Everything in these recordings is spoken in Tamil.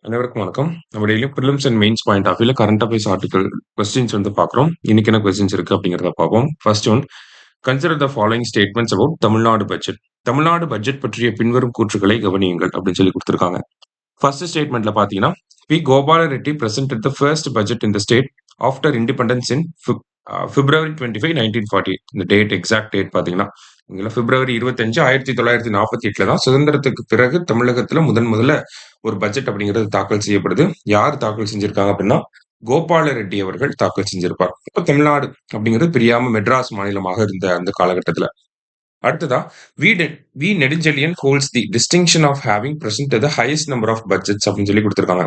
அனைவருக்கும் வணக்கம். நம்ம டெய்லியும் prelims and mains point of வியூல கரண்ட் அஃபேர்ஸ் ஆர்டிகல் கொஸ்டின்ஸ் வந்து பார்க்குறோம். இன்னைக்கு என்ன கொஸ்டின்ஸ் இருக்கு அப்படிங்கிறத பார்ப்போம். First one, consider the following statements about Tamil Nadu budget. Tamil Nadu budget பற்றிய பின்வரும் கூற்றுக்களை கவனியுங்கள் அப்படின்னு சொல்லி குடுத்திருக்காங்க. ஃபர்ஸ்ட் ஸ்டேட்மெண்ட்ல பார்த்தீங்கன்னா, P. Gopala Reddy presented the first budget in the state after independence in February 25, 1940. இந்த டேட் எக்ஸாக்ட் டேட் பார்த்தீங்கன்னா, இங்கெல்லாம் பிப்ரவரி 25, 1948 தான் சுதந்திரத்துக்கு பிறகு தமிழகத்துல முதல்ல ஒரு பட்ஜெட் அப்படிங்கிறது தாக்கல் செய்யப்படுது. யார் தாக்கல் செஞ்சிருக்காங்க அப்படின்னா, கோபால ரெட்டி அவர்கள் தாக்கல் செஞ்சிருப்பார். இப்ப தமிழ்நாடு அப்படிங்கிறது பிரியாம மெட்ராஸ் மாநிலமாக இருந்த அந்த காலகட்டத்துல. அடுத்ததா, V Nedunchezhiyan holds the distinction of having presented the highest number of budgets அப்படின்னு சொல்லி குடுத்திருக்காங்க.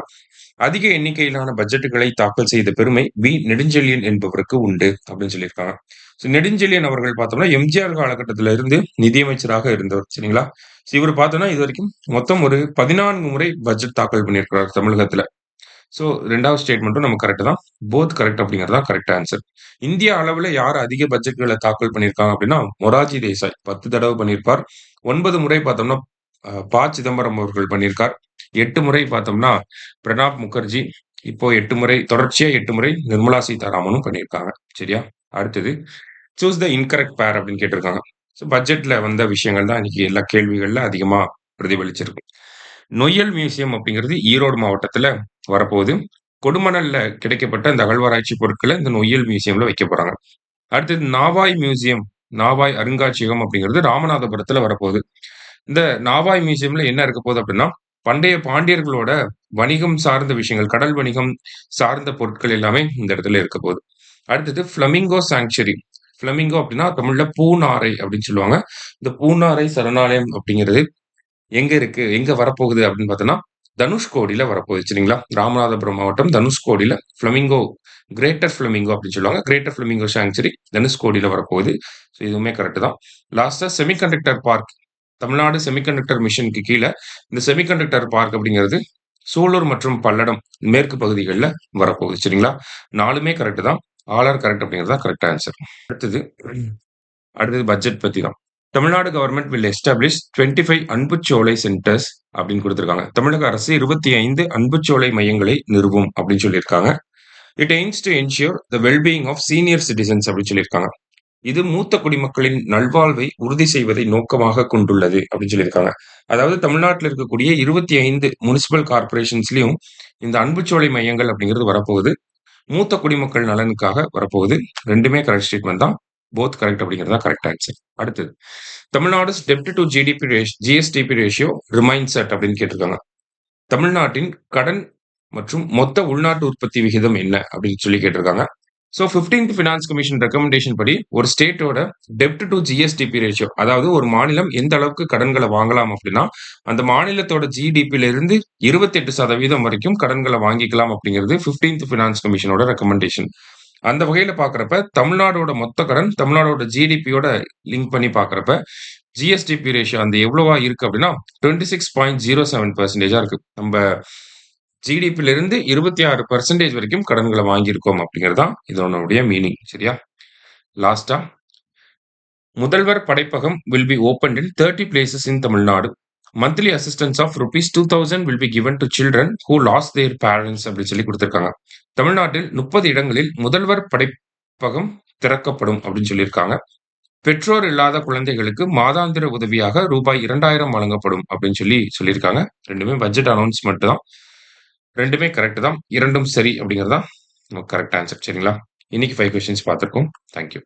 அதிக எண்ணிக்கையிலான பட்ஜெட்டுகளை தாக்கல் செய்த பெருமை வி. நெடுஞ்செழியன் என்பவருக்கு உண்டு அப்படின்னு சொல்லியிருக்காங்க. ஸோ நெடுஞ்செழியன் அவர்கள் பார்த்தோம்னா, எம்ஜிஆர் காலகட்டத்தில இருந்து நிதியமைச்சராக இருந்தவர். சரிங்களா? ஸோ இவர் பார்த்தோம்னா, இதுவரைக்கும் மொத்தம் ஒரு 14 முறை பட்ஜெட் தாக்கல் பண்ணியிருக்கிறார் தமிழகத்தில. ஸோ 2வது ஸ்டேட்மெண்ட்டும் நம்ம கரெக்ட் தான். போத் கரெக்ட் அப்படிங்கிறது தான் கரெக்ட் ஆன்சர். இந்திய அளவுல யார் அதிக பட்ஜெட்கள தாக்கல் பண்ணியிருக்காங்க அப்படின்னா, மொரார்ஜி தேசாய் 10 தடவ பண்ணியிருப்பார். 9 முறை பார்த்தோம்னா, சிதம்பரம் அவர்கள் பண்ணியிருக்கார். 8 முறை பார்த்தோம்னா, பிரணாப் முகர்ஜி. இப்போ 8 முறை தொடர்ச்சியா 8 முறை நிர்மலா சீதாராமனும் பண்ணியிருக்காங்க. சரியா? அடுத்தது, சூஸ் த இன்கரெக்ட் பேர் அப்படின்னு கேட்டிருக்காங்க. ஸோ பட்ஜெட்ல வந்த விஷயங்கள் தான் இன்னைக்கு எல்லா கேள்விகள்ல அதிகமா பிரதிபலிச்சிருக்கு. நொய்யல் மியூசியம் அப்படிங்கிறது ஈரோடு மாவட்டத்துல வரப்போகுது. கொடுமணல்ல கிடைக்கப்பட்ட இந்த அகழ்வாராய்ச்சி பொருட்கள இந்த நொய்யல் மியூசியம்ல வைக்க போறாங்க. அடுத்தது நாவாய் மியூசியம், நாவாய் அருங்காட்சியகம் அப்படிங்கிறது ராமநாதபுரத்துல வரப்போகுது. இந்த நாவாய் மியூசியம்ல என்ன இருக்க போகுது அப்படின்னா, பண்டைய பாண்டியர்களோட வணிகம் சார்ந்த விஷயங்கள், கடல் வணிகம் சார்ந்த பொருட்கள் எல்லாமே இந்த இடத்துல இருக்க போகுது. அடுத்தது ஃப்ளமிங்கோ சாங்சுரி. ஃப்ளமிங்கோ அப்படின்னா தமிழ்ல பூநாரை அப்படின்னு சொல்லுவாங்க. இந்த பூநாரை சரணாலயம் அப்படிங்கிறது எங்க இருக்கு? எங்க வரப்போகுது அப்படின்னு பார்த்தோம்னா, தனுஷ்கோடியில வரப்போகுது. சரிங்களா? ராமநாதபுரம் மாவட்டம் தனுஷ்கோடியில ஃப்ளமிங்கோ கிரேட்டர் ஃப்ளமிங்கோ அப்படின்னு சொல்லுவாங்க. கிரேட்டர் ஃப்ளமிங்கோ சாங்சுரி தனுஷ்கோடியில வரப்போகுது. ஸோ இதுவுமே கரெக்ட் தான். லாஸ்ட்டா செமிகண்டக்டர் பார்க். தமிழ்நாடு செமிகண்டக்டர் மிஷனுக்கு கீழ இந்த செமிகண்டக்டர் பார்க் அப்படிங்கிறது சூலூர் மற்றும் பல்லடம் மேற்கு பகுதிகள்ல வரப்போகுது. சரிங்களா? 4மே கரெக்ட் தான். ஆல் ஆர் கரெக்ட் அப்படிங்கிறது தான் கரெக்ட் ஆன்சர். அடுத்தது அடுத்தது பட்ஜெட் பத்தி தான். Tamil Nadu government will establish 25 Anbucholai centres அப்படின்னு குடுத்திருக்காங்க. தமிழக அரசு 25 அன்புச்சோலை மையங்களை நிறுவும் அப்படின்னு சொல்லியிருக்காங்க. It aims to ensure the well being of senior citizens அப்படின்னு சொல்லியிருக்காங்க. இது மூத்த குடிமக்களின் நல்வாழ்வை உறுதி செய்வதை நோக்கமாக கொண்டுள்ளது அப்படின்னு சொல்லியிருக்காங்க. அதாவது தமிழ்நாட்டில் இருக்கக்கூடிய 25 முனிசிபல் கார்ப்பரேஷன்ஸ்லயும் இந்த அன்புச்சோலை மையங்கள் அப்படிங்கிறது வரப்போகுது. மூத்த குடிமக்கள் நலனுக்காக வரப்போகுது. 2மே கரெக்ட் ஸ்டேட்மெண்ட் தான். போத் கரெக்ட் அப்படிங்கிறது தான் கரெக்ட் ஆன்சர். அடுத்தது, தமிழ்நாடுஸ் டெப்ட் to GSDP ratio remains at அப்படின்னு கேட்டிருக்காங்க. தமிழ்நாட்டின் கடன் மற்றும் மொத்த உள்நாட்டு உற்பத்தி விகிதம் என்ன அப்படின்னு சொல்லி கேட்டிருக்காங்க. So 15th finance commission recommendation படி ஒரு ஸ்டேட்டோட டெப்ட் டு ஜிஎஸ்டிபி ரேஷியோ, அதாவது ஒரு மாநிலம் எந்த அளவுக்கு கடன்களை வாங்கலாம் அப்படின்னா, அந்த மாநிலத்தோட ஜிடிபில இருந்து 28% வரைக்கும் கடன்களை வாங்கிக்கலாம் அப்படிங்கிறது 15th ஃபினான்ஸ் கமிஷனோட ரெக்கமெண்டேஷன். அந்த வகையில பார்க்கிறப்ப தமிழ்நாடோட மொத்த கடன் தமிழ்நாடோட ஜிடிபியோட லிங்க் பண்ணி பார்க்கிறப்ப ஜிஎஸ்டிபி ரேஷியோ அந்த எவ்வளவா இருக்கு அப்படின்னா 26.07% இருக்கு. நம்ம ஜிடிபில இருந்து 26% வரைக்கும் கடன்கள வாங்கியிருக்கோம் அப்படிங்கிறது தான் இதனுடைய மீனிங். சரியா? லாஸ்ட்டா, முதல்வர் Padaippagam will be opened in 30 places in Tamil Nadu. Monthly assistance of rupees 2000 will be given to children who lost their parents அப்படின்னு சொல்லி குடுத்திருக்காங்க. தமிழ்நாட்டில் 30 இடங்களில் முதல்வர் படைப்பகம் திறக்கப்படும் அப்படின்னு சொல்லியிருக்காங்க. பெற்றோர் இல்லாத குழந்தைகளுக்கு மாதாந்திர உதவியாக ரூபாய் 2000 வழங்கப்படும் அப்படின்னு சொல்லியிருக்காங்க. 2மே பட்ஜெட் அனௌன்ஸ்மென்ட் தான். 2மே கரெக்ட் தான். 2ம் சரி அப்படிங்கிறது தான் கரெக்ட் ஆன்சர். சரிங்களா? இன்னைக்கு 5 கொஸ்டின்ஸ் பார்த்திருக்கோம். Thank you.